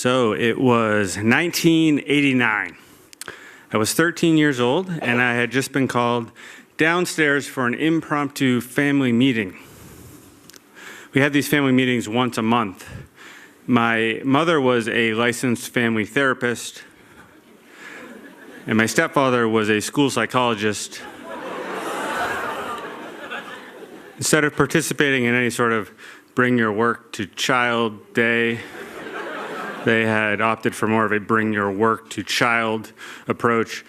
So it was 1989. I was 13 years old, and I had just been called downstairs for an impromptu family meeting. We had these family meetings once a month. My mother was a licensed family therapist, and my stepfather was a school psychologist. Instead of participating in any sort of bring your work to child day, they had opted for more of a bring your work to child approach.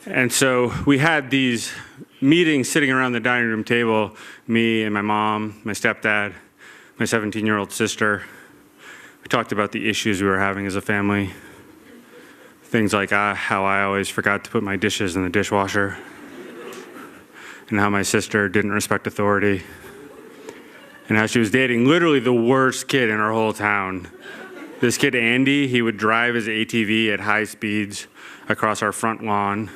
And so we had these meetings sitting around the dining room table, me and my mom, my stepdad, my 17-year-old sister. We talked about the issues we were having as a family. Things like how I always forgot to put my dishes in the dishwasher, and how my sister didn't respect authority, and how she was dating literally the worst kid in our whole town. This kid, Andy, he would drive his ATV at high speeds across our front lawn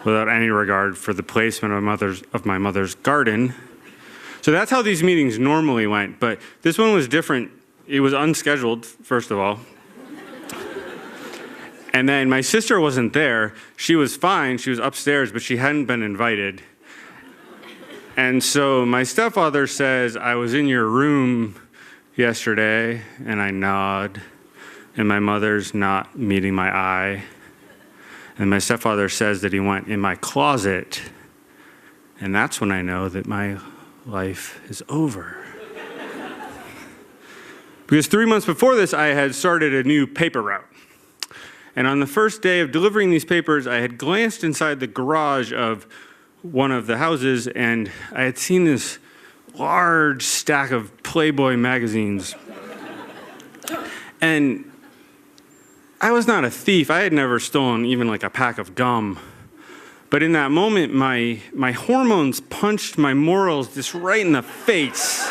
without any regard for the placement of my mother's garden. So that's how these meetings normally went, but this one was different. It was unscheduled, first of all. And then my sister wasn't there. She was fine, she was upstairs, but she hadn't been invited. And so my stepfather says, "I was in your room yesterday," and I nod, and my mother's not meeting my eye. And my stepfather says that he went in my closet, and that's when I know that my life is over. Because 3 months before this, I had started a new paper route. And on the first day of delivering these papers, I had glanced inside the garage of one of the houses, and I had seen this large stack of Playboy magazines. And I was not a thief. I had never stolen even like a pack of gum. But in that moment, my hormones punched my morals just right in the face.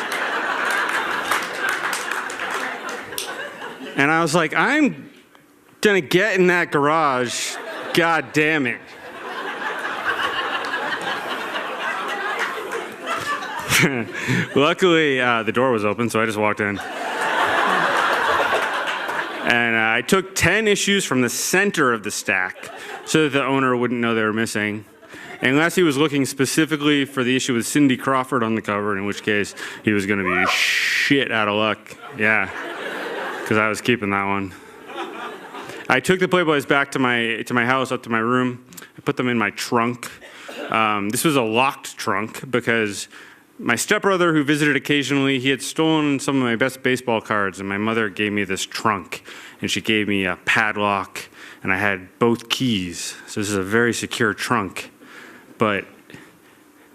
And I was like, I'm gonna get in that garage, God damn it. Luckily, the door was open, so I just walked in. And I took 10 issues from the center of the stack so that the owner wouldn't know they were missing. Unless he was looking specifically for the issue with Cindy Crawford on the cover, in which case he was going to be shit out of luck. Yeah, because I was keeping that one. I took the Playboys back to my house, up to my room. I put them in my trunk. This was a locked trunk because my stepbrother, who visited occasionally, he had stolen some of my best baseball cards, and my mother gave me this trunk, and she gave me a padlock, and I had both keys. So this is a very secure trunk. But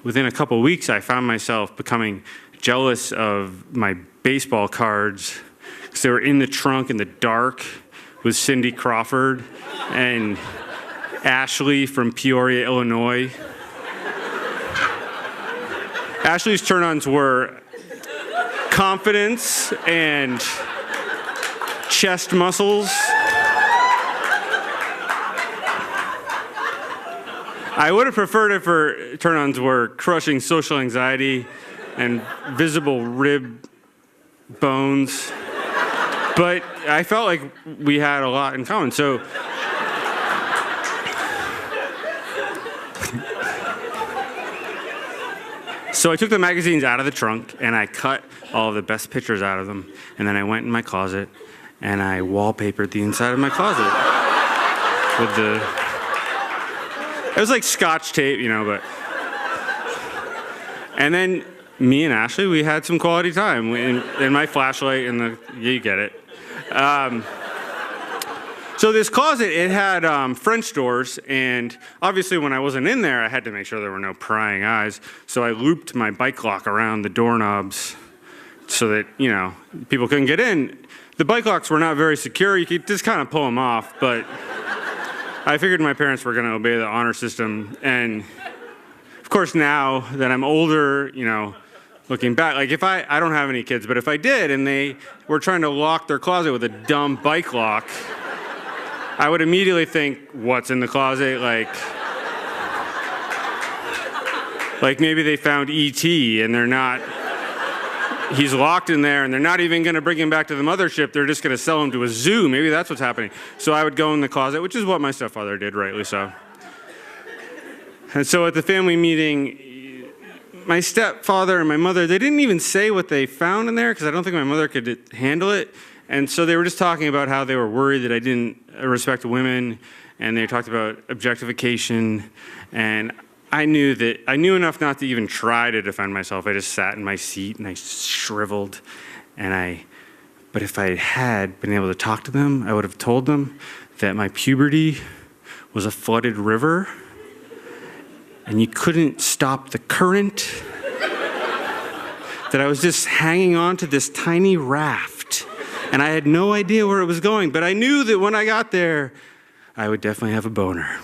within a couple of weeks, I found myself becoming jealous of my baseball cards because they were in the trunk in the dark with Cindy Crawford and Ashley from Peoria, Illinois. Ashley's turn-ons were confidence and chest muscles. I would have preferred if her turn-ons were crushing social anxiety and visible rib bones, but I felt like we had a lot in common. So I took the magazines out of the trunk, and I cut all of the best pictures out of them, and then I went in my closet, and I wallpapered the inside of my closet with it was like Scotch tape, but. And then me and Ashley, we had some quality time in my flashlight, and you get it. So this closet, it had French doors, and obviously when I wasn't in there, I had to make sure there were no prying eyes. So I looped my bike lock around the doorknobs so that, people couldn't get in. The bike locks were not very secure. You could just kind of pull them off, but I figured my parents were going to obey the honor system. And of course, now that I'm older, looking back, like if I don't have any kids, but if I did and they were trying to lock their closet with a dumb bike lock, I would immediately think, what's in the closet? Like maybe they found E.T. and they're not he's locked in there, and they're not even going to bring him back to the mothership. They're just going to sell him to a zoo. Maybe that's what's happening. So I would go in the closet, which is what my stepfather did, rightly so. And so at the family meeting, my stepfather and my mother, they didn't even say what they found in there because I don't think my mother could handle it. And so they were just talking about how they were worried that I didn't respect women, and they talked about objectification. And I knew enough not to even try to defend myself. I just sat in my seat and I shriveled. But if I had been able to talk to them, I would have told them that my puberty was a flooded river and you couldn't stop the current. That I was just hanging on to this tiny raft and I had no idea where it was going. But I knew that when I got there, I would definitely have a boner.